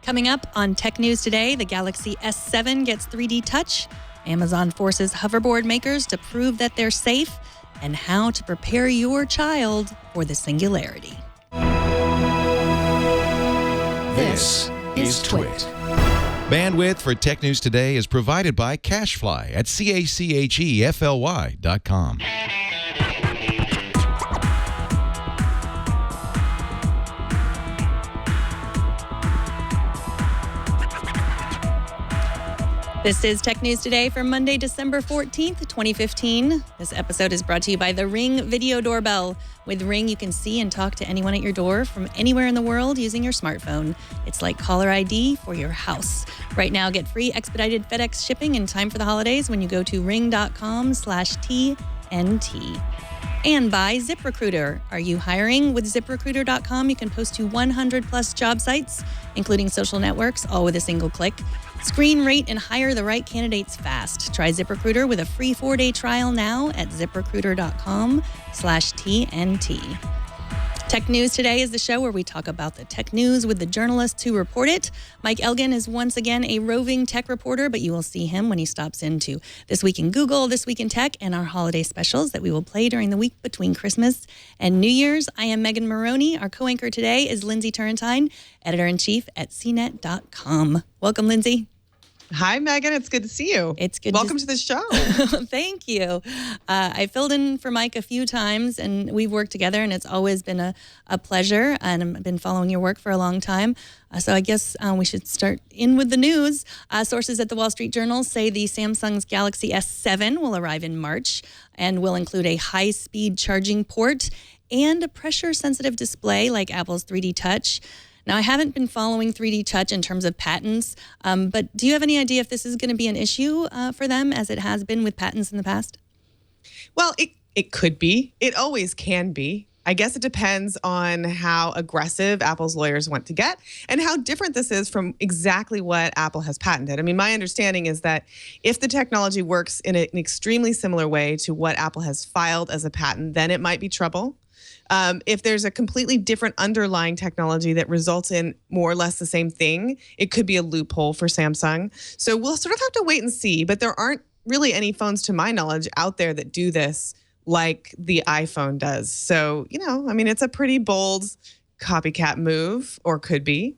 Coming up on Tech News Today, the Galaxy S7 gets 3D touch, Amazon forces hoverboard makers to prove that they're safe, and how to prepare your child for the singularity. This is Twit. Bandwidth for Tech News Today is provided by CashFly at CACHEFLY.com. This is Tech News Today for Monday, December 14th, 2015. This episode is brought to you by the Ring Video Doorbell. With Ring, you can see and talk to anyone at your door from anywhere in the world using your smartphone. It's like caller ID for your house. Right now, get free expedited FedEx shipping in time for the holidays when you go to ring.com/TNT. And by ZipRecruiter. Are you hiring? With ZipRecruiter.com, you can post to 100 plus job sites, including social networks, all with a single click. Screen, rate, and hire the right candidates fast. Try ZipRecruiter with a free 4-day trial now at ZipRecruiter.com/TNT. Tech News Today is the show where we talk about the tech news with the journalists who report it. Mike Elgin is once again a roving tech reporter, but you will see him when he stops into This Week in Google, This Week in Tech, and our holiday specials that we will play during the week between Christmas and New Year's. I am Megan Morrone. Our co-anchor today is Lindsey Turrentine, editor-in-chief at CNET.com. Welcome, Lindsey. Hi, Megan. It's good to see you. It's good. Welcome to the show. Thank you. I filled in for Mike a few times, and we've worked together, and it's always been a pleasure. And I've been following your work for a long time. So I guess we should start in with the news. Sources at the Wall Street Journal say the Samsung's Galaxy S7 will arrive in March and will include a high-speed charging port and a pressure-sensitive display like Apple's 3D Touch. Now, I haven't been following 3D Touch in terms of patents, but do you have any idea if this is going to be an issue for them as it has been with patents in the past? Well, it could be. It always can be. I guess it depends on how aggressive Apple's lawyers want to get and how different this is from exactly what Apple has patented. I mean, my understanding is that if the technology works in an extremely similar way to what Apple has filed as a patent, then it might be trouble. If there's a completely different underlying technology that results in more or less the same thing, it could be a loophole for Samsung. So we'll sort of have to wait and see. But there aren't really any phones, to my knowledge, out there that do this like the iPhone does. So, I mean, it's a pretty bold copycat move, or could be.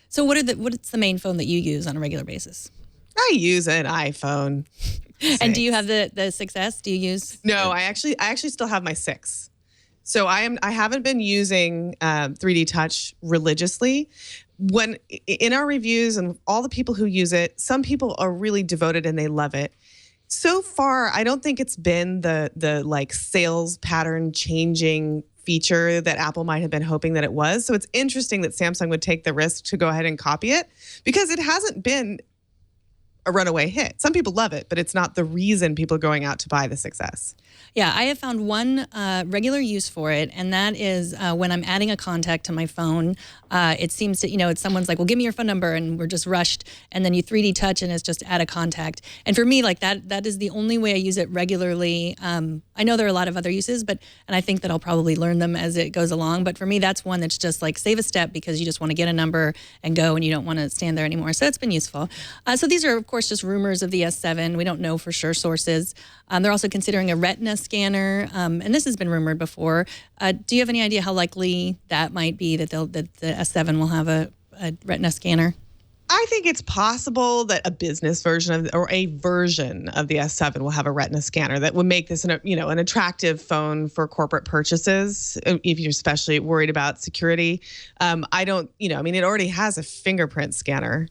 So what's the main phone that you use on a regular basis? I use an iPhone 6. And do you have the 6S? Do you use? No, I actually still have my 6. So I haven't been using 3D Touch religiously. When in our reviews and all the people who use it, some people are really devoted and they love it. So far, I don't think it's been the like sales pattern changing feature that Apple might have been hoping that it was. So it's interesting that Samsung would take the risk to go ahead and copy it because it hasn't been a runaway hit. Some people love it, but it's not the reason people are going out to buy the 6S. Yeah, I have found one regular use for it, and that is when I'm adding a contact to my phone. It seems to, it's someone's like, well, give me your phone number, and we're just rushed, and then you 3D touch, and it's just add a contact. And for me, like that is the only way I use it regularly. I know there are a lot of other uses, and I think that I'll probably learn them as it goes along. But for me, that's one that's just like save a step because you just want to get a number and go, and you don't want to stand there anymore. So it's been useful. So these are, of course, just rumors of the S7. We don't know for sure sources. They're also considering a Retina scanner, and this has been rumored before. Do you have any idea how likely that might be that the S7 will have a Retina scanner? I think it's possible that a business version or a version of the S7 will have a Retina scanner that would make this an attractive phone for corporate purchases, if you're especially worried about security. It already has a fingerprint scanner.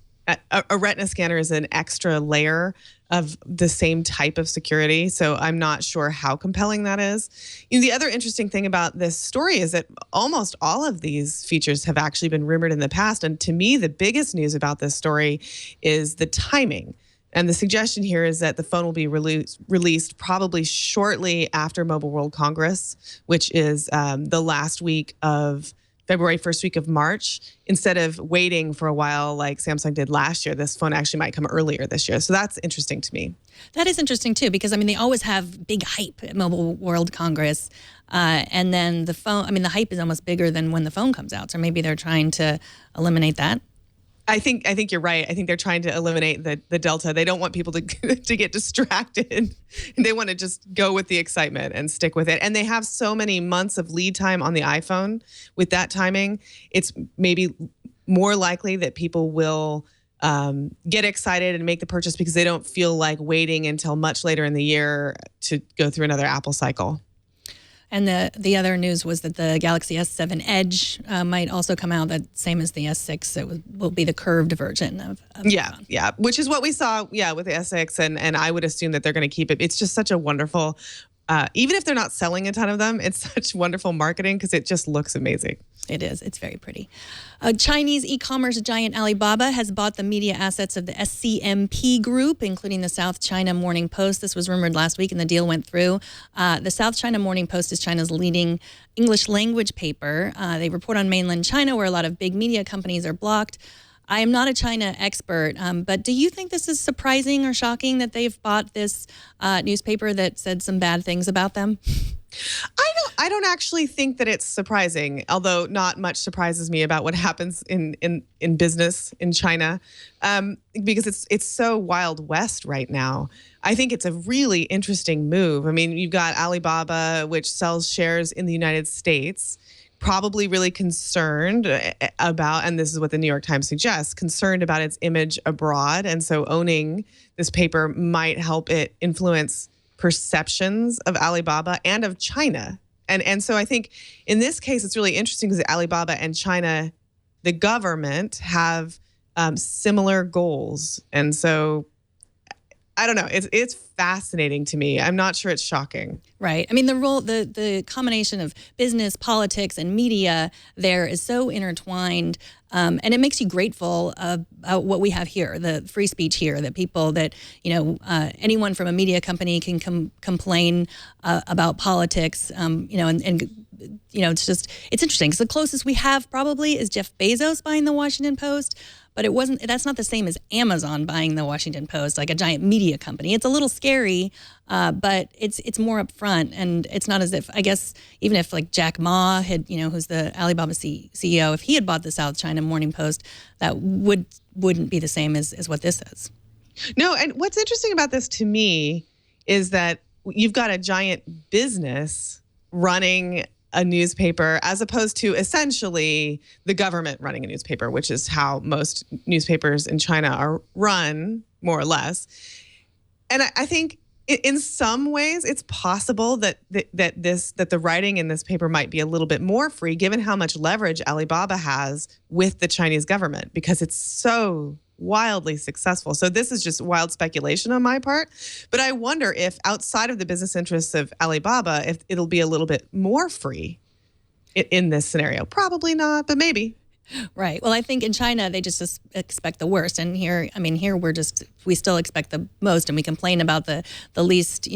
A Retina scanner is an extra layer of the same type of security. So I'm not sure how compelling that is. The other interesting thing about this story is that almost all of these features have actually been rumored in the past. And to me, the biggest news about this story is the timing. And the suggestion here is that the phone will be released probably shortly after Mobile World Congress, which is the last week of February, first week of March, instead of waiting for a while like Samsung did last year. This phone actually might come earlier this year. So that's interesting to me. That is interesting too, because they always have big hype at Mobile World Congress. And then the phone, the hype is almost bigger than when the phone comes out. So maybe they're trying to eliminate that. I think you're right. I think they're trying to eliminate the delta. They don't want people to to get distracted. They want to just go with the excitement and stick with it. And they have so many months of lead time on the iPhone. With that timing, it's maybe more likely that people will get excited and make the purchase because they don't feel like waiting until much later in the year to go through another Apple cycle. And the other news was that the Galaxy S7 Edge might also come out, that same as the S6. It will be the curved version of yeah, which is what we saw, with the S6, and I would assume that they're going to keep it. It's just such a wonderful, even if they're not selling a ton of them, it's such wonderful marketing because it just looks amazing. It is. It's very pretty. Chinese e-commerce giant Alibaba has bought the media assets of the SCMP group, including the South China Morning Post. This was rumored last week, and the deal went through. The South China Morning Post is China's leading English language paper. They report on mainland China, where a lot of big media companies are blocked. I am not a China expert, but do you think this is surprising or shocking that they've bought this newspaper that said some bad things about them? I don't actually think that it's surprising, although not much surprises me about what happens in business in China, because it's so Wild West right now. I think it's a really interesting move. I mean, you've got Alibaba, which sells shares in the United States, probably really concerned about, and this is what the New York Times suggests, concerned about its image abroad. And so owning this paper might help it influence perceptions of Alibaba and of China. And so I think in this case, it's really interesting because Alibaba and China, the government, have similar goals. And so I don't know. It's fascinating to me. I'm not sure it's shocking. Right. I mean, the combination of business, politics, and media there is so intertwined, and it makes you grateful about what we have here, the free speech here, that people that, anyone from a media company can complain about politics, and it's interesting because the closest we have probably is Jeff Bezos buying the Washington Post. But that's not the same as Amazon buying the Washington Post, like a giant media company. It's a little scary, but it's more upfront, and it's not as if, I guess, even if like Jack Ma had, who's the Alibaba CEO, if he had bought the South China Morning Post, that wouldn't be the same as what this is. No, and what's interesting about this to me is that you've got a giant business running a newspaper as opposed to essentially the government running a newspaper, which is how most newspapers in China are run, more or less. And I think in some ways it's possible that the writing in this paper might be a little bit more free, given how much leverage Alibaba has with the Chinese government, because it's so wildly successful. So this is just wild speculation on my part. But I wonder if outside of the business interests of Alibaba, if it'll be a little bit more free in this scenario. Probably not, but maybe. Right. Well, I think in China, they just expect the worst. And here we still expect the most. And we complain about the least,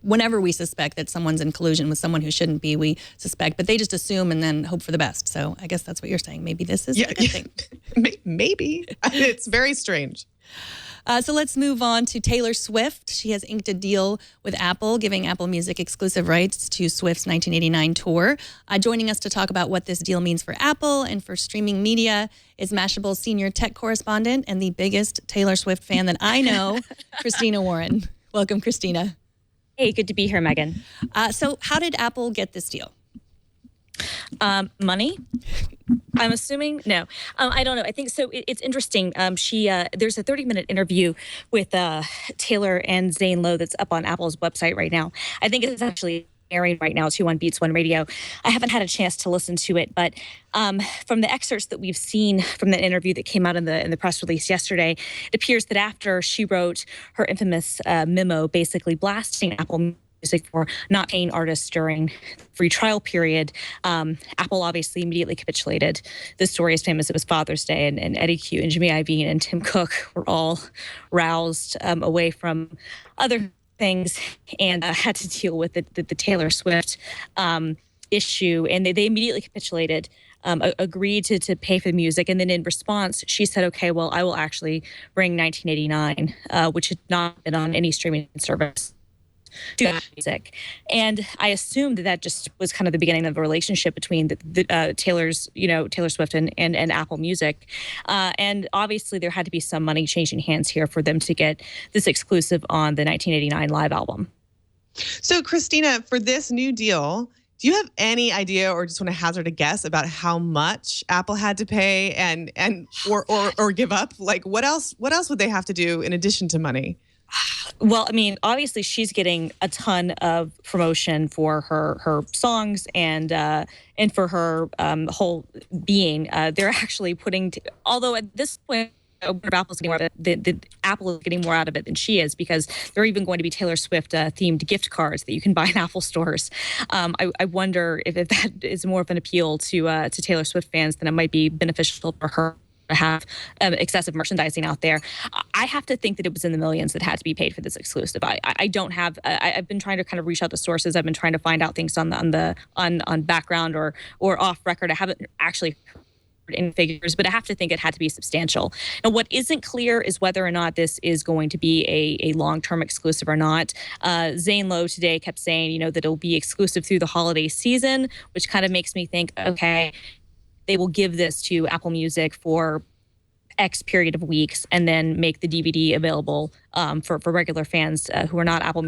whenever we suspect that someone's in collusion with someone who shouldn't be, we suspect. But they just assume and then hope for the best. So I guess that's what you're saying. Maybe this is a good thing. Maybe. It's very strange. So let's move on to Taylor Swift. She has inked a deal with Apple, giving Apple Music exclusive rights to Swift's 1989 tour. Joining us to talk about what this deal means for Apple and for streaming media is Mashable's senior tech correspondent and the biggest Taylor Swift fan that I know, Christina Warren. Welcome, Christina. Hey, good to be here, Megan. So how did Apple get this deal? Money? I'm assuming? No. I don't know. I think so. It's interesting. There's a 30-minute interview with Taylor and Zane Lowe that's up on Apple's website right now. I think it's actually airing right now to on Beats One Radio. I haven't had a chance to listen to it, but from the excerpts that we've seen from the interview that came out in the press release yesterday, it appears that after she wrote her infamous memo basically blasting Apple Music for not paying artists during the free trial period, Apple obviously immediately capitulated. The story is famous. It was Father's Day, and Eddie Q and Jimmy Iovine and Tim Cook were all roused away from other things and had to deal with the Taylor Swift issue. And they immediately capitulated, agreed to pay for the music. And then in response, she said, okay, well, I will actually bring 1989, which had not been on any streaming service to Apple Music. And I assumed that just was kind of the beginning of a relationship between Taylor Swift and Apple Music. And obviously there had to be some money changing hands here for them to get this exclusive on the 1989 live album. So Christina, for this new deal, do you have any idea or just want to hazard a guess about how much Apple had to pay or give up? Like what else would they have to do in addition to money? Well, I mean, obviously she's getting a ton of promotion for her songs and for her whole being. They're actually although at this point, Apple's getting more out of it, the Apple is getting more out of it than she is, because there are even going to be Taylor Swift themed gift cards that you can buy in Apple stores. I wonder if that is more of an appeal to Taylor Swift fans than it might be beneficial for her to have excessive merchandising out there. I have to think that it was in the millions that had to be paid for this exclusive. I don't have. I've been trying to kind of reach out to sources. I've been trying to find out things on background or off record. I haven't actually in figures, but I have to think it had to be substantial. Now, what isn't clear is whether or not this is going to be a long-term exclusive or not. Zane Lowe today kept saying, that it'll be exclusive through the holiday season, which kind of makes me think, okay, they will give this to Apple Music for X period of weeks and then make the DVD available for regular fans who are not Apple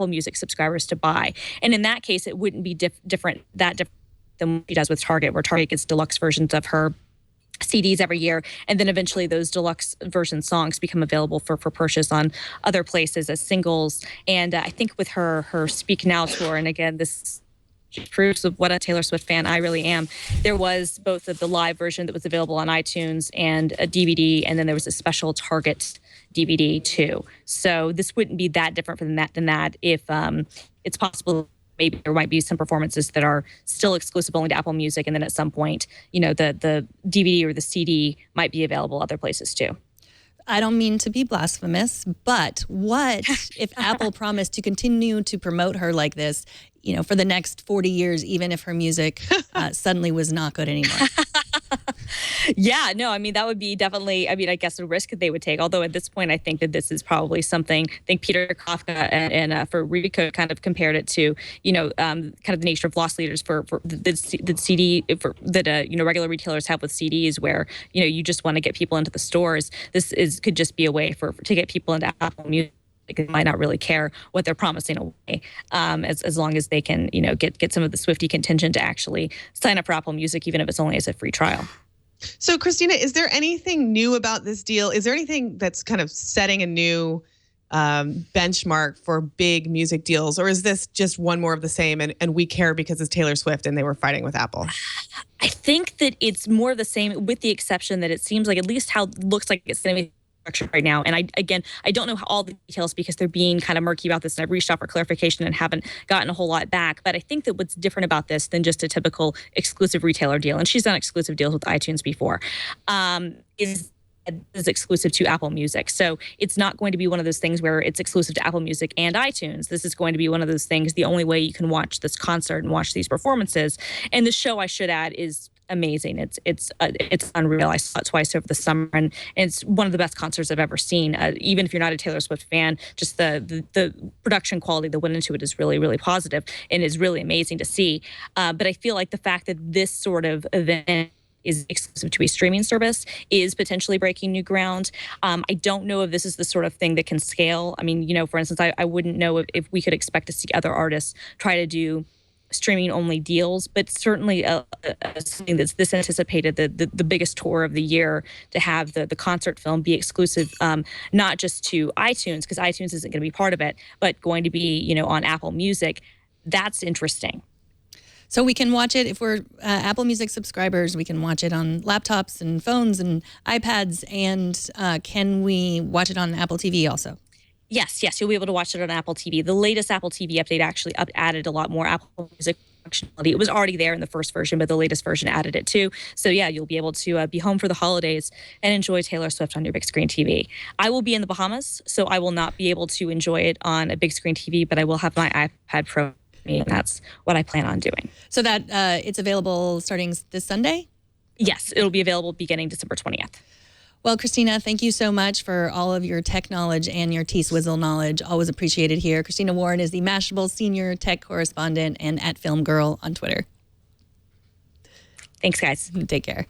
Music subscribers to buy. And in that case, it wouldn't be different than what she does with Target, where Target gets deluxe versions of her CDs every year, and then eventually those deluxe version songs become available for purchase on other places as singles. And I think with her Speak Now tour, and again, this proves of what a Taylor Swift fan I really am, there was both the live version that was available on iTunes and a DVD, and then there was a special Target DVD too. So this wouldn't be that different than that if it's possible maybe there might be some performances that are still exclusive only to Apple Music, and then at some point, the DVD or the CD might be available other places too. I don't mean to be blasphemous, but what if Apple promised to continue to promote her like this, for the next 40 years, even if her music suddenly was not good anymore? Yeah, no, I mean, that would be definitely, I guess a risk that they would take. Although at this point, I think that this is probably something, I think Peter Kafka and for Recode kind of compared it to, kind of the nature of loss leaders for the CD, that regular retailers have with CDs, where, you just want to get people into the stores. This could just be a way to get people into Apple Music. They might not really care what they're promising away, as long as they can, get some of the Swiftie contingent to actually sign up for Apple Music, even if it's only as a free trial. So, Christina, is there anything new about this deal? Is there anything that's kind of setting a new benchmark for big music deals? Or is this just one more of the same and we care because it's Taylor Swift and they were fighting with Apple? I think that it's more of the same, with the exception that it seems like, at least how it looks like it's going to be right now. And I don't know all the details because they're being kind of murky about this, and I've reached out for clarification and haven't gotten a whole lot back. But I think that what's different about this than just a typical exclusive retailer deal, and she's done exclusive deals with iTunes before, is exclusive to Apple Music. So it's not going to be one of those things where it's exclusive to Apple Music and iTunes. This is going to be one of those things, the only way you can watch this concert and watch these performances. And the show, I should add, is amazing. It's unreal. I saw it twice over the summer, and it's one of the best concerts I've ever seen. Even if you're not a Taylor Swift fan, just the production quality that went into it is really, really positive and is really amazing to see. But I feel like the fact that this sort of event is exclusive to a streaming service is potentially breaking new ground. I don't know if this is the sort of thing that can scale. I mean, for instance, I wouldn't know if we could expect to see other artists try to do streaming only deals, but certainly something that's this anticipated, the biggest tour of the year, to have the concert film be exclusive, not just to iTunes, because iTunes isn't going to be part of it, but going to be, on Apple Music. That's interesting. So we can watch it if we're Apple Music subscribers. We can watch it on laptops and phones and iPads. And can we watch it on Apple TV also? Yes, you'll be able to watch it on Apple TV. The latest Apple TV update actually added a lot more Apple Music functionality. It was already there in the first version, but the latest version added it too. So yeah, you'll be able to be home for the holidays and enjoy Taylor Swift on your big screen TV. I will be in the Bahamas, so I will not be able to enjoy it on a big screen TV, but I will have my iPad Pro with me, and that's what I plan on doing. So that it's available starting this Sunday? Yes, it'll be available beginning December 20th. Well, Christina, thank you so much for all of your tech knowledge and your T-Swizzle knowledge. Always appreciated here. Christina Warren is the Mashable Senior Tech Correspondent and at Film Girl on Twitter. Thanks, guys. Take care.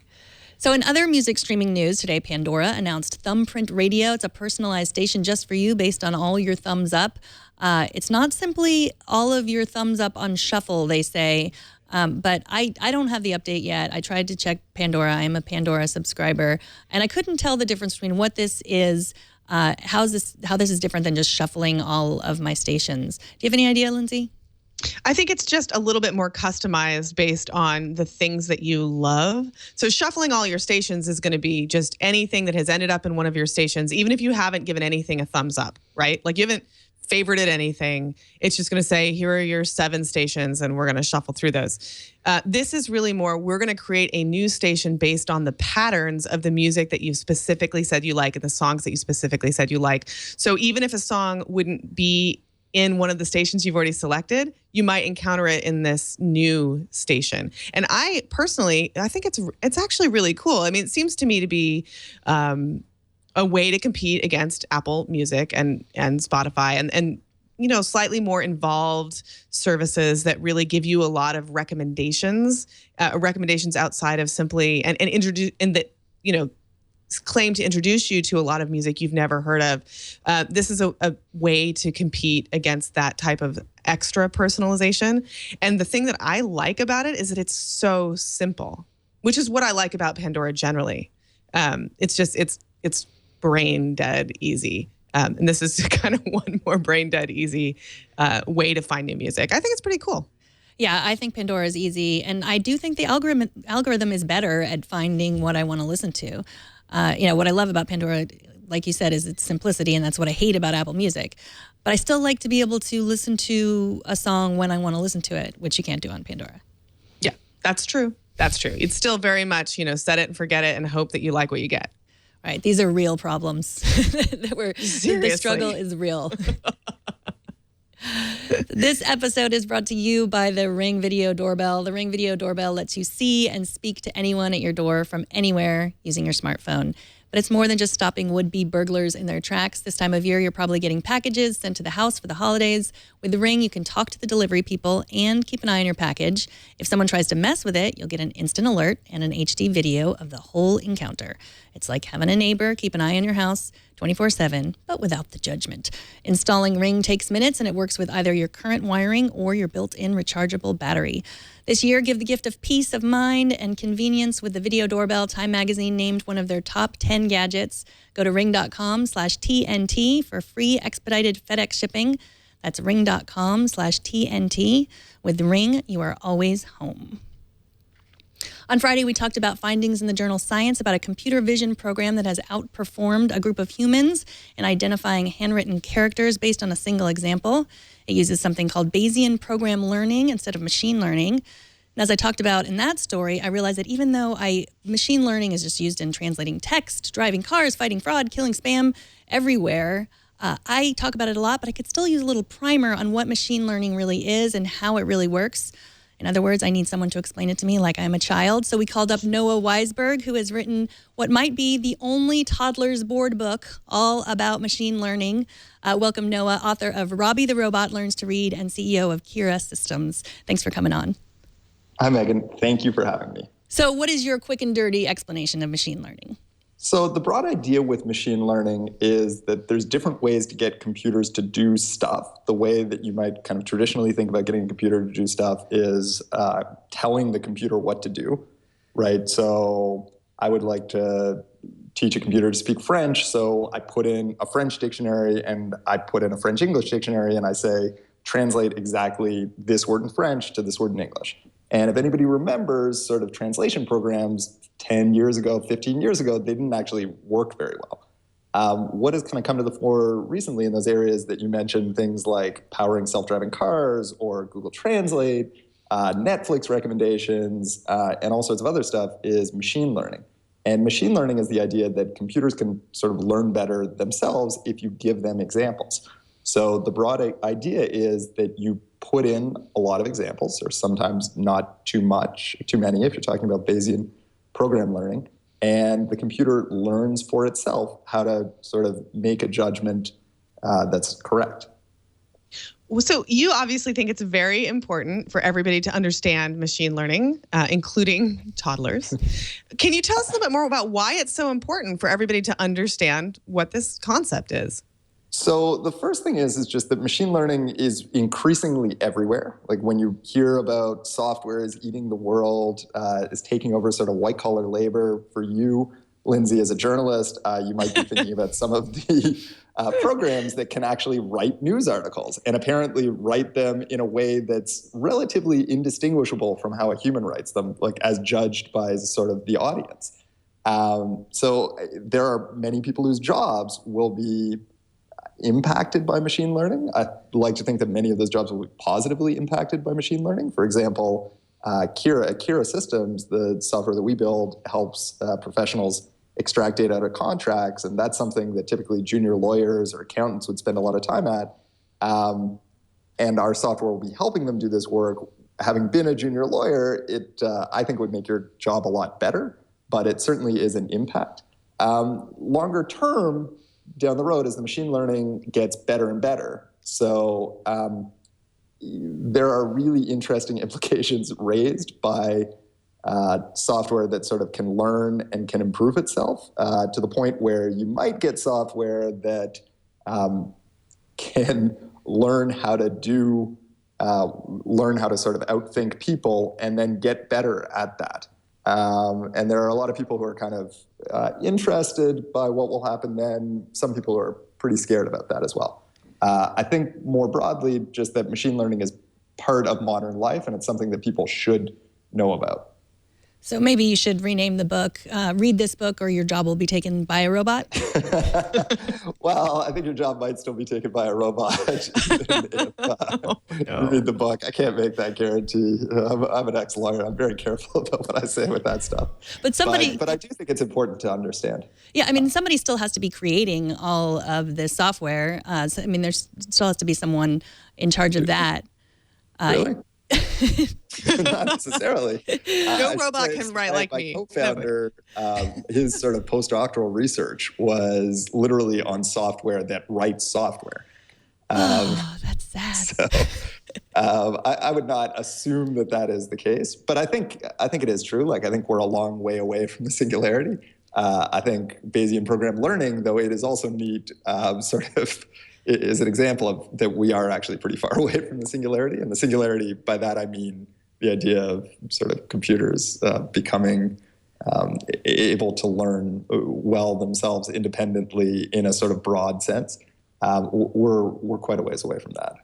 So in other music streaming news today, Pandora announced Thumbprint Radio. It's a personalized station just for you based on all your thumbs up. It's not simply all of your thumbs up on shuffle, they say. But I don't have the update yet. I tried to check Pandora. I'm a Pandora subscriber, and I couldn't tell the difference between what this is, how this is different than just shuffling all of my stations. Do you have any idea, Lindsey? I think it's just a little bit more customized based on the things that you love. So shuffling all your stations is going to be just anything that has ended up in one of your stations, even if you haven't given anything a thumbs up, right? Like you haven't favorited anything. It's just going to say, here are your 7 stations, and we're going to shuffle through those. This is really more, we're going to create a new station based on the patterns of the music that you specifically said you like and the songs that you specifically said you like. So even if a song wouldn't be in one of the stations you've already selected, you might encounter it in this new station. And I personally, I think it's actually really cool. I mean, it seems to me to be a way to compete against Apple Music and Spotify and you know, slightly more involved services that really give you a lot of recommendations outside of simply and introduce and that, you know, claim to introduce you to a lot of music you've never heard of. This is a way to compete against that type of extra personalization. And the thing that I like about it is that it's so simple, which is what I like about Pandora generally. It's brain dead easy. And this is kind of one more brain dead easy way to find new music. I think it's pretty cool. Yeah, I think Pandora is easy. And I do think the algorithm is better at finding what I want to listen to. You know, what I love about Pandora, like you said, is its simplicity, and that's what I hate about Apple Music. But I still like to be able to listen to a song when I want to listen to it, which you can't do on Pandora. Yeah, that's true. That's true. It's still very much, you know, set it and forget it and hope that you like what you get. Right. These are real problems. Seriously. The struggle is real. This episode is brought to you by the Ring Video Doorbell. The Ring Video Doorbell lets you see and speak to anyone at your door from anywhere using your smartphone. But it's more than just stopping would-be burglars in their tracks. This time of year, you're probably getting packages sent to the house for the holidays. With the Ring, you can talk to the delivery people and keep an eye on your package. If someone tries to mess with it, you'll get an instant alert and an HD video of the whole encounter. It's like having a neighbor keep an eye on your house 24/7, but without the judgment. Installing Ring takes minutes, and it works with either your current wiring or your built-in rechargeable battery. This year, give the gift of peace of mind and convenience with the Video Doorbell. Time Magazine named one of their top 10 gadgets. Go to ring.com/TNT for free expedited FedEx shipping. That's ring.com/TNT. With Ring, you are always home. On Friday, we talked about findings in the journal Science about a computer vision program that has outperformed a group of humans in identifying handwritten characters based on a single example. It uses something called Bayesian program learning instead of machine learning. And as I talked about in that story, I realized that even though machine learning is just used in translating text, driving cars, fighting fraud, killing spam, everywhere, I talk about it a lot, but I could still use a little primer on what machine learning really is and how it really works. In other words, I need someone to explain it to me like I'm a child. So we called up Noah Waisberg, who has written what might be the only toddler's board book all about machine learning. Welcome, Noah, author of Robbie the Robot Learns to Read and CEO of Kira Systems. Thanks for coming on. Hi, Megan. Thank you for having me. So what is your quick and dirty explanation of machine learning? So the broad idea with machine learning is that there's different ways to get computers to do stuff. The way that you might kind of traditionally think about getting a computer to do stuff is telling the computer what to do, right? So I would like to teach a computer to speak French, so I put in a French dictionary and I put in a French-English dictionary and I say, translate exactly this word in French to this word in English. And if anybody remembers sort of translation programs 10 years ago, 15 years ago, they didn't actually work very well. What has kind of come to the fore recently in those areas that you mentioned, things like powering self-driving cars or Google Translate, Netflix recommendations, and all sorts of other stuff, is machine learning. And machine learning is the idea that computers can sort of learn better themselves if you give them examples. So the broad idea is that you put in a lot of examples, or sometimes not too many if you're talking about Bayesian program learning, and the computer learns for itself how to sort of make a judgment that's correct. So you obviously think it's very important for everybody to understand machine learning, including toddlers. Can you tell us a little bit more about why it's so important for everybody to understand what this concept is? So the first thing is just that machine learning is increasingly everywhere. Like when you hear about software is eating the world, is taking over sort of white collar labor for you, Lindsey, as a journalist, you might be thinking about some of the programs that can actually write news articles and apparently write them in a way that's relatively indistinguishable from how a human writes them, like as judged by sort of the audience. So there are many people whose jobs will be impacted by machine learning. I'd like to think that many of those jobs will be positively impacted by machine learning. For example, Kira Systems, the software that we build, helps professionals extract data out of contracts, and that's something that typically junior lawyers or accountants would spend a lot of time at. And our software will be helping them do this work. Having been a junior lawyer, it I think would make your job a lot better, but it certainly is an impact. Longer term, down the road, as the machine learning gets better and better, so there are really interesting implications raised by software that sort of can learn and can improve itself to the point where you might get software that can learn how to sort of outthink people and then get better at that. And there are a lot of people who are kind of interested by what will happen then. Some people are pretty scared about that as well. I think more broadly, just that machine learning is part of modern life, and it's something that people should know about. So maybe you should rename the book, read this book, or your job will be taken by a robot? Well, I think your job might still be taken by a robot even if you read the book. I can't make that guarantee. I'm an ex-lawyer. I'm very careful about what I say with that stuff. But I do think it's important to understand. Yeah, I mean, somebody still has to be creating all of this software. So, I mean, there still has to be someone in charge of that. Really? Not necessarily. No robot can write like me. My co-founder, his sort of postdoctoral research was literally on software that writes software. That's sad. So, I would not assume that is the case, but I think it is true. Like, I think we're a long way away from the singularity. I think Bayesian program learning, though it is also neat, sort of is an example of that we are actually pretty far away from the singularity. And the singularity, by that I mean the idea of sort of computers becoming able to learn well themselves independently in a sort of broad sense. We're quite a ways away from that.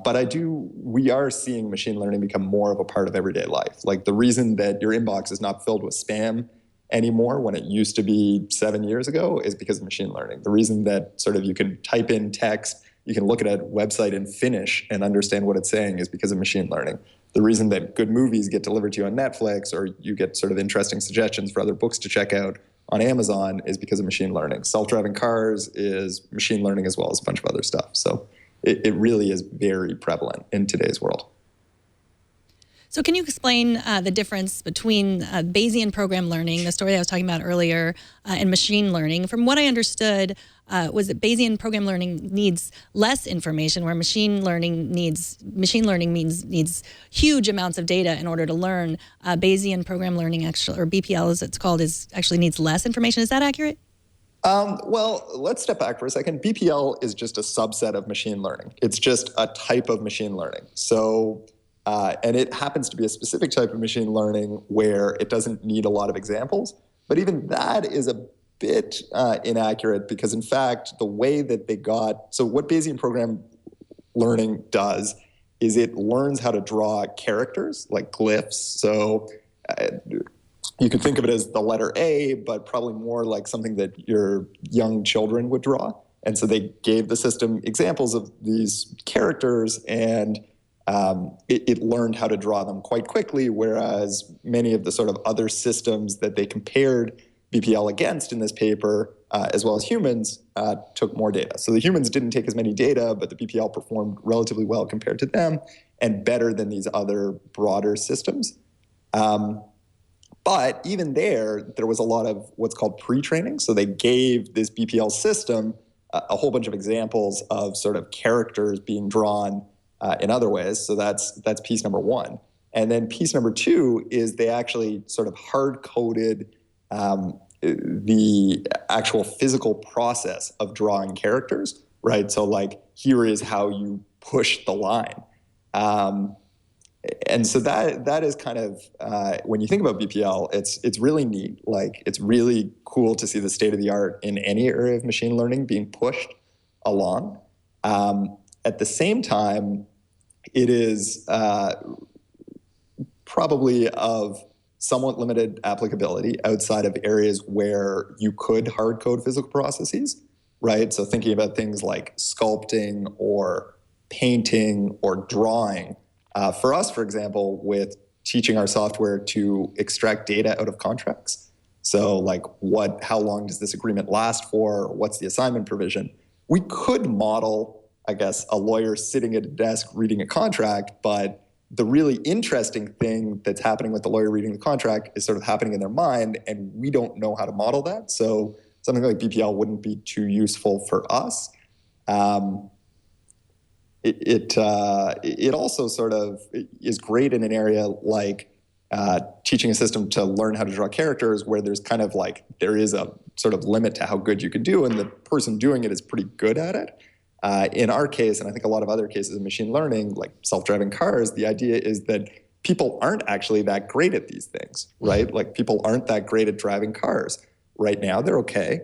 But we are seeing machine learning become more of a part of everyday life. Like the reason that your inbox is not filled with spam anymore when it used to be 7 years ago is because of machine learning. The reason that sort of you can type in text, you can look at a website in Finnish and understand what it's saying is because of machine learning. The reason that good movies get delivered to you on Netflix or you get sort of interesting suggestions for other books to check out on Amazon is because of machine learning. Self-driving cars is machine learning as well as a bunch of other stuff. So it really is very prevalent in today's world. So can you explain the difference between Bayesian program learning, the story I was talking about earlier, and machine learning? From what I understood, was that Bayesian program learning needs less information, where machine learning needs huge amounts of data in order to learn. Bayesian program learning, actually, or BPL as it's called, actually needs less information. Is that accurate? Well, let's step back for a second. BPL is just a subset of machine learning. It's just a type of machine learning. So. And it happens to be a specific type of machine learning where it doesn't need a lot of examples. But even that is a bit inaccurate because, in fact, the way that so what Bayesian program learning does is it learns how to draw characters like glyphs. So you could think of it as the letter A, but probably more like something that your young children would draw. And so they gave the system examples of these characters and it learned how to draw them quite quickly, whereas many of the sort of other systems that they compared BPL against in this paper, as well as humans, took more data. So the humans didn't take as many data, but the BPL performed relatively well compared to them and better than these other broader systems. But even there was a lot of what's called pre-training. So they gave this BPL system a whole bunch of examples of sort of characters being drawn in other ways. So that's piece number one. And then piece number two is they actually sort of hard-coded the actual physical process of drawing characters, right? So like, here is how you push the line. And so that is kind of, when you think about BPL, it's really neat. Like, it's really cool to see the state of the art in any area of machine learning being pushed along. At the same time, it is probably of somewhat limited applicability outside of areas where you could hard code physical processes, right? So thinking about things like sculpting or painting or drawing. For us, for example, with teaching our software to extract data out of contracts. So like, how long does this agreement last for? What's the assignment provision? We could model, I guess, a lawyer sitting at a desk reading a contract, but the really interesting thing that's happening with the lawyer reading the contract is sort of happening in their mind, and we don't know how to model that. So something like BPL wouldn't be too useful for us. It also sort of is great in an area like teaching a system to learn how to draw characters, where there's kind of like, there is a sort of limit to how good you can do, and the person doing it is pretty good at it. In our case, and I think a lot of other cases of machine learning, like self-driving cars, the idea is that people aren't actually that great at these things, right? Like, people aren't that great at driving cars. Right now, they're okay.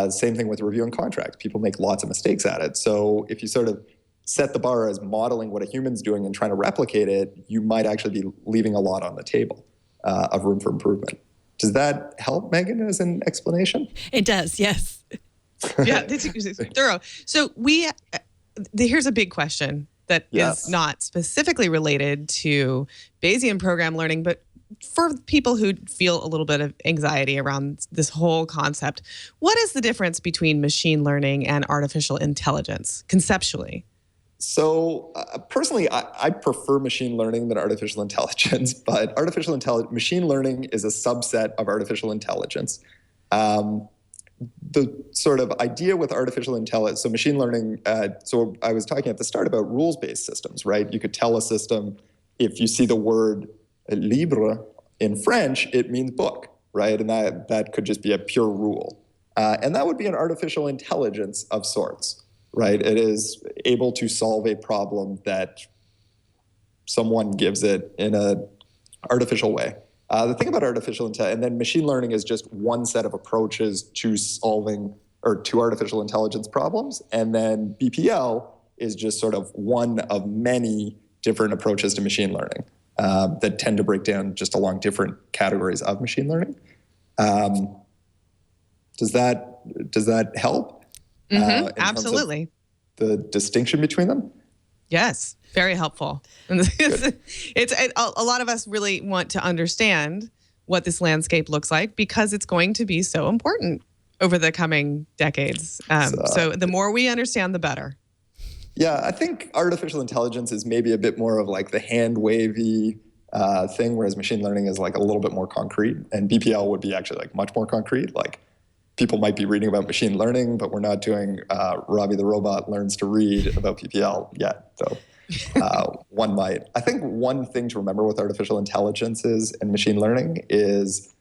Same thing with reviewing contracts. People make lots of mistakes at it. So if you sort of set the bar as modeling what a human's doing and trying to replicate it, you might actually be leaving a lot on the table of room for improvement. Does that help, Megan, as an explanation? It does, yes. Yeah, this is thorough. So here's a big question that is not specifically related to Bayesian program learning, but for people who feel a little bit of anxiety around this whole concept, what is the difference between machine learning and artificial intelligence conceptually? So personally, I prefer machine learning than artificial intelligence, but machine learning is a subset of artificial intelligence. The sort of idea with artificial intelligence, so machine learning, so I was talking at the start about rules-based systems, right? You could tell a system, if you see the word livre in French, it means book, right? And that could just be a pure rule. And that would be an artificial intelligence of sorts, right? It is able to solve a problem that someone gives it in an artificial way. The thing about artificial intelligence, and then machine learning is just one set of approaches to solving or to artificial intelligence problems. And then BPL is just sort of one of many different approaches to machine learning that tend to break down just along different categories of machine learning. Does that help? Absolutely. The distinction between them? Yes, very helpful. It's a lot of us really want to understand what this landscape looks like, because it's going to be so important over the coming decades. So the more we understand, the better. Yeah, I think artificial intelligence is maybe a bit more of like the hand-wavy thing, whereas machine learning is like a little bit more concrete, and BPL would be actually like much more concrete. Like, people might be reading about machine learning, but we're not doing Robbie the Robot Learns to Read about BPL yet. So one might. I think one thing to remember with artificial intelligence and machine learning is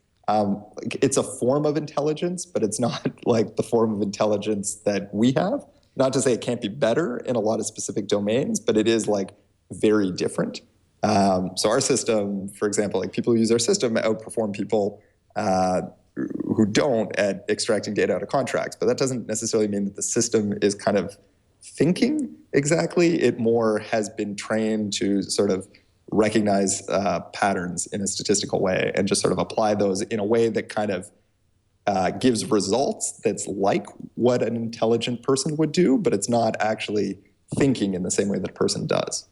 it's a form of intelligence, but it's not like the form of intelligence that we have. Not to say it can't be better in a lot of specific domains, but it is like very different. So our system, for example, like people who use our system outperform people who don't at extracting data out of contracts. But that doesn't necessarily mean that the system is kind of thinking exactly. It more has been trained to sort of recognize patterns in a statistical way and just sort of apply those in a way that kind of gives results that's like what an intelligent person would do, but it's not actually thinking in the same way that a person does.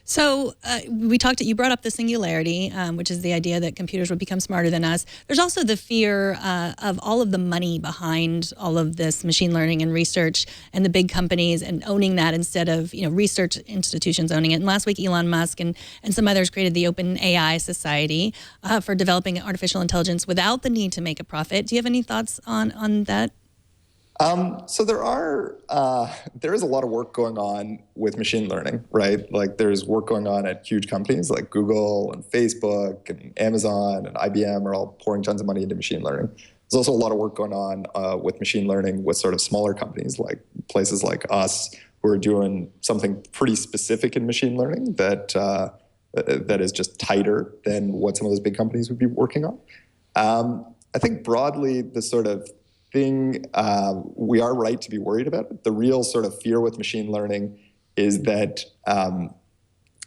So you brought up the singularity, which is the idea that computers would become smarter than us. There's also the fear of all of the money behind all of this machine learning and research and the big companies and owning that instead of, research institutions owning it. And last week, Elon Musk and some others created the Open AI Society for developing artificial intelligence without the need to make a profit. Do you have any thoughts on that? So there is a lot of work going on with machine learning, right? Like there's work going on at huge companies like Google and Facebook and Amazon and IBM are all pouring tons of money into machine learning. There's also a lot of work going on with machine learning with sort of smaller companies like places like us who are doing something pretty specific in machine learning that is just tighter than what some of those big companies would be working on. I think broadly the sort of thing we are right to be worried about it. The real sort of fear with machine learning is that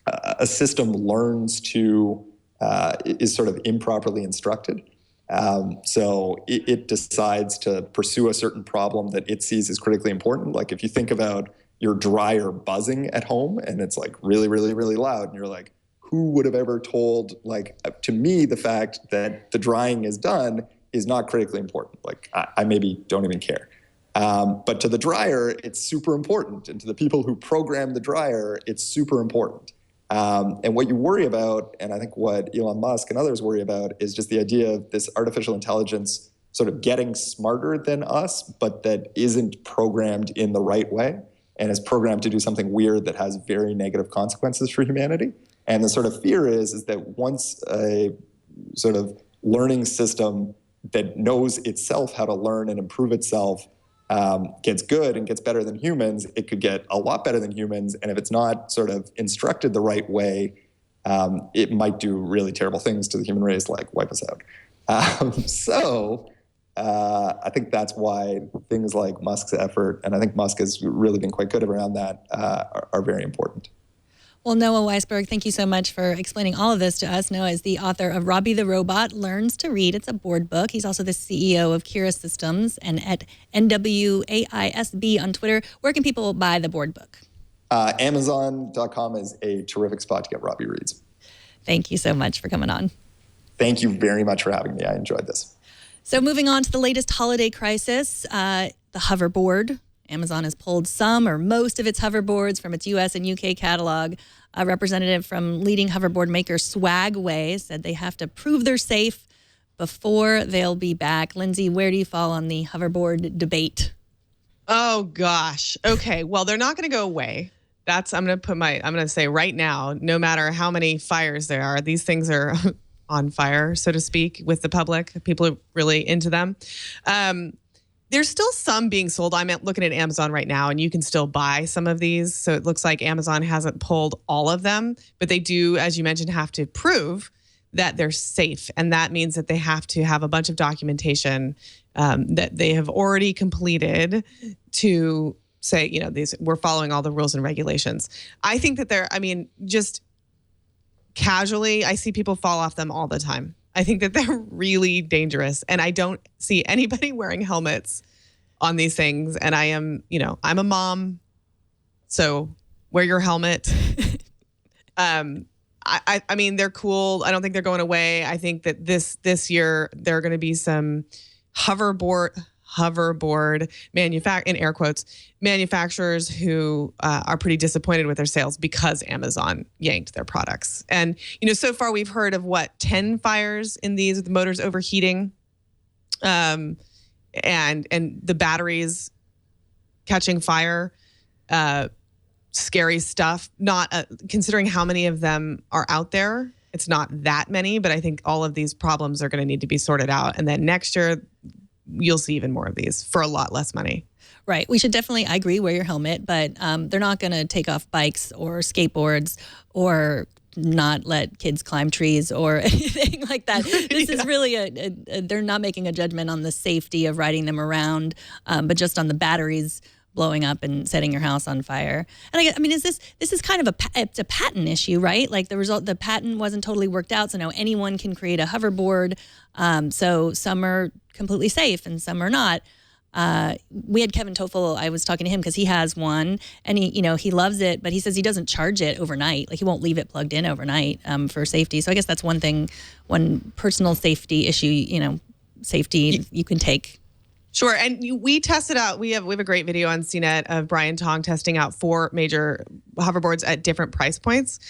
a system learns is sort of improperly instructed. So it decides to pursue a certain problem that it sees as critically important. Like if you think about your dryer buzzing at home and it's like really, really, really loud and you're like, who would have ever told, like, to me, the fact that the drying is done is not critically important. Like I maybe don't even care. But to the dryer, it's super important. And to the people who program the dryer, it's super important. And what you worry about, and I think what Elon Musk and others worry about, is just the idea of this artificial intelligence sort of getting smarter than us, but that isn't programmed in the right way and is programmed to do something weird that has very negative consequences for humanity. And the sort of fear is that once a sort of learning system that knows itself how to learn and improve itself gets good and gets better than humans, it could get a lot better than humans. And if it's not sort of instructed the right way, it might do really terrible things to the human race, like wipe us out. I think that's why things like Musk's effort, and I think Musk has really been quite good around that, are very important. Well, Noah Waisberg, thank you so much for explaining all of this to us. Noah is the author of Robbie the Robot Learns to Read. It's a board book. He's also the CEO of Kira Systems and at NWAISB on Twitter. Where can people buy the board book? Amazon.com is a terrific spot to get Robbie Reads. Thank you so much for coming on. Thank you very much for having me. I enjoyed this. So moving on to the latest holiday crisis, the hoverboard. Amazon has pulled some or most of its hoverboards from its U.S. and U.K. catalog. A representative from leading hoverboard maker Swagway said they have to prove they're safe before they'll be back. Lindsey, where do you fall on the hoverboard debate? Oh, gosh. Okay. Well, they're not going to go away. I'm going to say right now, no matter how many fires there are, these things are on fire, so to speak, with the public. People are really into them. There's still some being sold. I'm looking at Amazon right now, and you can still buy some of these. So it looks like Amazon hasn't pulled all of them, but they do, as you mentioned, have to prove that they're safe. And that means that they have to have a bunch of documentation that they have already completed to say, we're following all the rules and regulations. I think that just casually, I see people fall off them all the time. I think that they're really dangerous, and I don't see anybody wearing helmets on these things. And I'm a mom, so wear your helmet. I mean, they're cool. I don't think they're going away. I think that this year there are going to be some hoverboard in air quotes manufacturers who are pretty disappointed with their sales because Amazon yanked their products. And so far we've heard of 10 fires in these with the motors overheating, and the batteries catching fire. Scary stuff. Not considering how many of them are out there. It's not that many, but I think all of these problems are going to need to be sorted out. And then next year, you'll see even more of these for a lot less money. Right. We should definitely, I agree, wear your helmet, but they're not going to take off bikes or skateboards or not let kids climb trees or anything like that. This is really they're not making a judgment on the safety of riding them around, but just on the batteries blowing up and setting your house on fire. And I mean, this is kind of it's a patent issue, right? Like the patent wasn't totally worked out, so now anyone can create a hoverboard. So some are completely safe and some are not. We had Kevin Toffel. I was talking to him because he has one, and he loves it, but he says he doesn't charge it overnight. Like he won't leave it plugged in overnight for safety. So I guess that's one personal safety issue. Safety you can take. Sure, and we tested out. We have a great video on CNET of Brian Tong testing out 4 major hoverboards at different price points.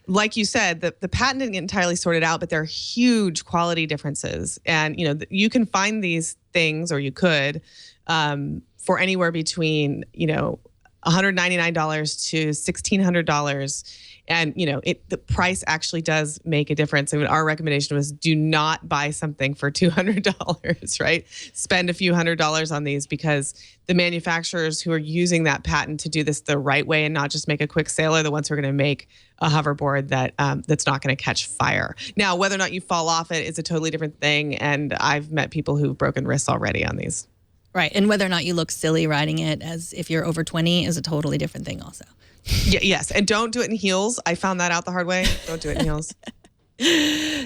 Like you said, the patent didn't get entirely sorted out, but there are huge quality differences. And you can find these things, or you could, for anywhere between $199 to $1,600. And the price actually does make a difference. I mean, our recommendation was do not buy something for $200, right? Spend a few $100s on these, because the manufacturers who are using that patent to do this the right way and not just make a quick sale are the ones who are going to make a hoverboard that's not going to catch fire. Now, whether or not you fall off it is a totally different thing. And I've met people who've broken wrists already on these. Right. And whether or not you look silly riding it as if you're over 20 is a totally different thing also. Yes. And don't do it in heels. I found that out the hard way. Don't do it in heels.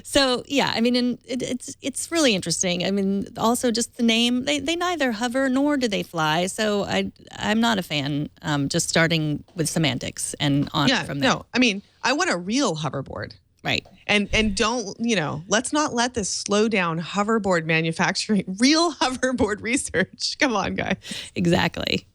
So, yeah, I mean, and it's really interesting. I mean, also just the name, they neither hover nor do they fly. So I'm not a fan, just starting with semantics and on from there. No, I mean, I want a real hoverboard. Right. And don't, let's not let this slow down hoverboard manufacturing, real hoverboard research. Come on, guys. Exactly.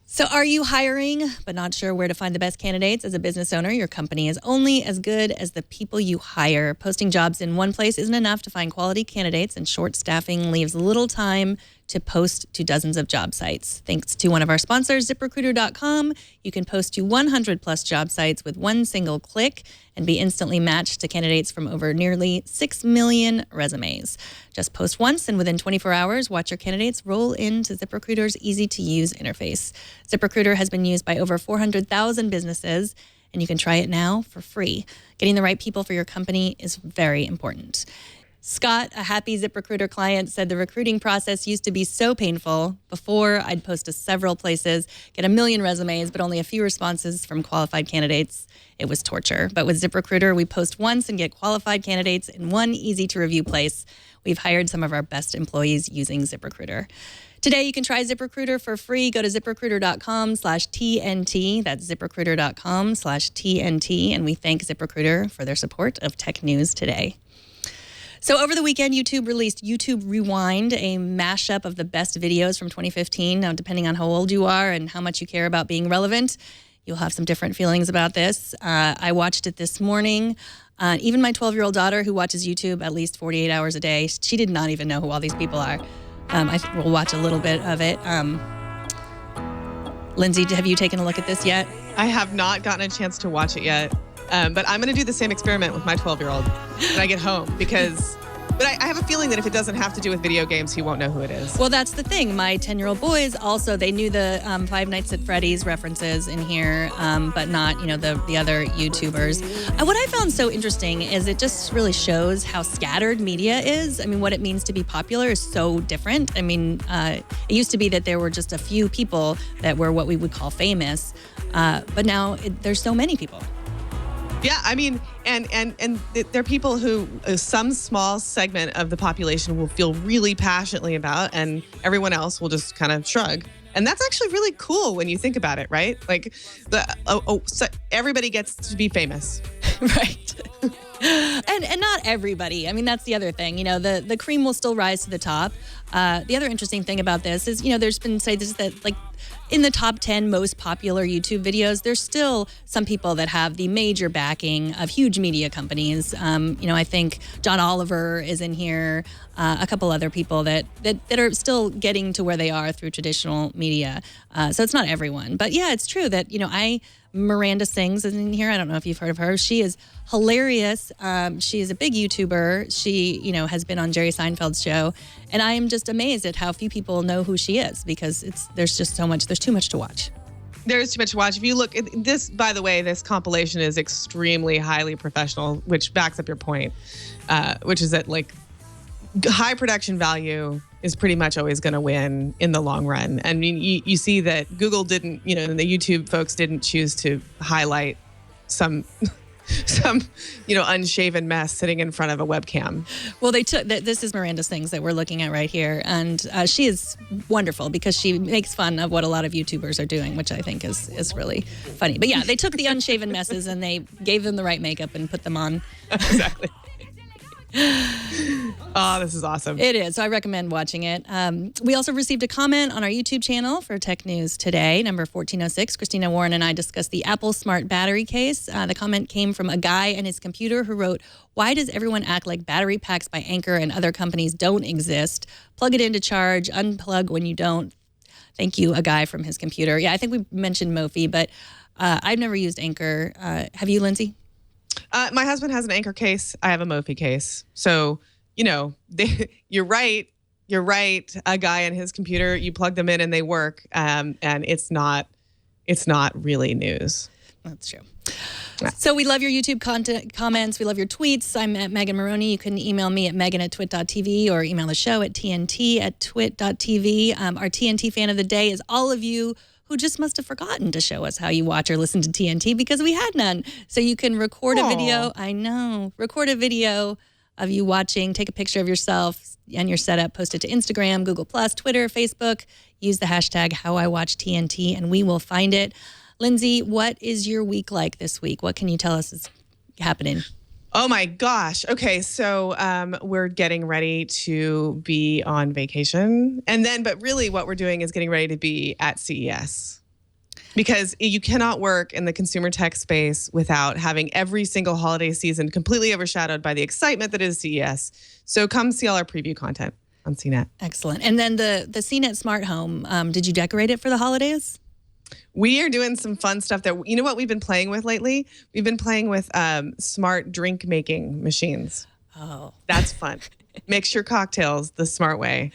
So are you hiring but not sure where to find the best candidates? As a business owner, your company is only as good as the people you hire. Posting jobs in one place isn't enough to find quality candidates, and short staffing leaves little time to post to dozens of job sites. Thanks to one of our sponsors, ZipRecruiter.com, you can post to 100 plus job sites with one single click and be instantly matched to candidates from over nearly 6 million resumes. Just post once, and within 24 hours, watch your candidates roll into ZipRecruiter's easy-to-use interface. ZipRecruiter has been used by over 400,000 businesses, and you can try it now for free. Getting the right people for your company is very important. Scott, a happy ZipRecruiter client, said the recruiting process used to be so painful. Before, I'd post to several places, get a million resumes, but only a few responses from qualified candidates. It was torture. But with ZipRecruiter, we post once and get qualified candidates in one easy-to-review place. We've hired some of our best employees using ZipRecruiter. Today, you can try ZipRecruiter for free. Go to ZipRecruiter.com/TNT. That's ZipRecruiter.com/TNT. And we thank ZipRecruiter for their support of Tech News Today. So over the weekend, YouTube released YouTube Rewind, a mashup of the best videos from 2015. Now, depending on how old you are and how much you care about being relevant, you'll have some different feelings about this. I watched it this morning. Even my 12-year-old daughter, who watches YouTube at least 48 hours a day, she did not even know who all these people are. I will watch a little bit of it. Lindsey, have you taken a look at this yet? I have not gotten a chance to watch it yet. But I'm going to do the same experiment with my 12-year-old when I get home, but I have a feeling that if it doesn't have to do with video games, he won't know who it is. Well, that's the thing. My 10-year-old boys also, they knew the Five Nights at Freddy's references in here, but not, the other YouTubers. What I found so interesting is it just really shows how scattered media is. I mean, what it means to be popular is so different. I mean, it used to be that there were just a few people that were what we would call famous, but now there's so many people. Yeah, I mean, and there are people who some small segment of the population will feel really passionately about, and everyone else will just kind of shrug. And that's actually really cool when you think about it, right? Like, so everybody gets to be famous. Right. And not everybody. I mean, that's the other thing. The cream will still rise to the top. The other interesting thing about this is, there's been studies that, like, in the top 10 most popular YouTube videos, there's still some people that have the major backing of huge media companies. I think John Oliver is in here, a couple other people that are still getting to where they are through traditional media. So it's not everyone. But yeah, it's true that, Miranda Sings is in here. I don't know if you've heard of her. She is hilarious. She is a big YouTuber. She, has been on Jerry Seinfeld's show. And I am just amazed at how few people know who she is, because there's just so much, there's too much to watch. There is too much to watch. If you look at this, by the way, this compilation is extremely highly professional, which backs up your point, which is that, like, high production value is pretty much always going to win in the long run. I mean, you see that Google didn't, the YouTube folks didn't choose to highlight some some, unshaven mess sitting in front of a webcam. Well, this is Miranda's things that we're looking at right here. And she is wonderful because she makes fun of what a lot of YouTubers are doing, which I think is really funny. But yeah, they took the unshaven messes and they gave them the right makeup and put them on. Exactly. Oh, this is awesome. It is. So I recommend watching it. We also received a comment on our YouTube channel for Tech News Today, number 1406. Christina, Warren, and I discussed the Apple Smart Battery case. The comment came from a guy and his computer who wrote, "Why does everyone act like battery packs by Anker and other companies don't exist? Plug it in to charge, unplug when you don't." Thank you, a guy from his computer. Yeah, I think we mentioned Mophie, but I've never used Anker. Have you, Lindsey? My husband has an Anker case. I have a Mophie case. So, you're right. You're right. A guy and his computer, you plug them in and they work. And it's not really news. That's true. So we love your YouTube content comments. We love your tweets. I'm at Megan Morrone. You can email me at megan@twit.tv or email the show at tnt@twit.tv. Our TNT fan of the day is all of you who just must have forgotten to show us how you watch or listen to TNT because we had none. So you can record a video. I know. Record a video of you watching. Take a picture of yourself and your setup. Post it to Instagram, Google+, Twitter, Facebook. Use the hashtag HowIWatchTNT and we will find it. Lindsey, what is your week like this week? What can you tell us is happening? Oh my gosh. Okay, so we're getting ready to be on vacation. But really what we're doing is getting ready to be at CES. Because you cannot work in the consumer tech space without having every single holiday season completely overshadowed by the excitement that is CES. So come see all our preview content on CNET. Excellent. And then the CNET Smart Home, did you decorate it for the holidays? We are doing some fun stuff that, you know what we've been playing with lately? We've been playing with smart drink making machines. Oh. That's fun. Mix your cocktails the smart way.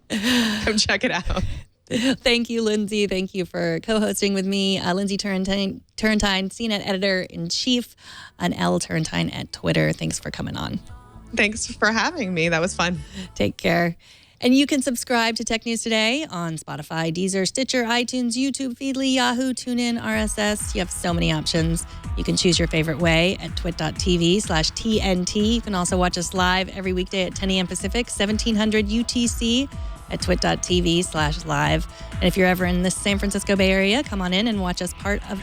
Come check it out. Thank you, Lindsey. Thank you for co-hosting with me. Lindsey Turrentine, CNET Editor-in-Chief, and L Turrentine at Twitter. Thanks for coming on. Thanks for having me. That was fun. Take care. And you can subscribe to Tech News Today on Spotify, Deezer, Stitcher, iTunes, YouTube, Feedly, Yahoo, TuneIn, RSS. You have so many options. You can choose your favorite way at twit.tv/TNT. You can also watch us live every weekday at 10 a.m. Pacific, 1700 UTC at twit.tv/live. And if you're ever in the San Francisco Bay Area, come on in and watch us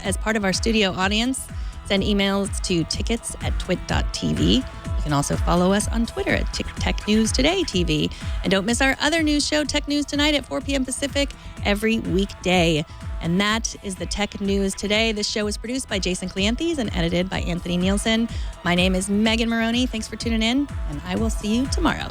as part of our studio audience. Send emails to tickets@twit.tv. You can also follow us on Twitter at Tech News Today TV. And don't miss our other news show, Tech News Tonight at 4 p.m. Pacific every weekday. And that is the Tech News Today. This show is produced by Jason Cleanthes and edited by Anthony Nielsen. My name is Megan Morrone. Thanks for tuning in, and I will see you tomorrow.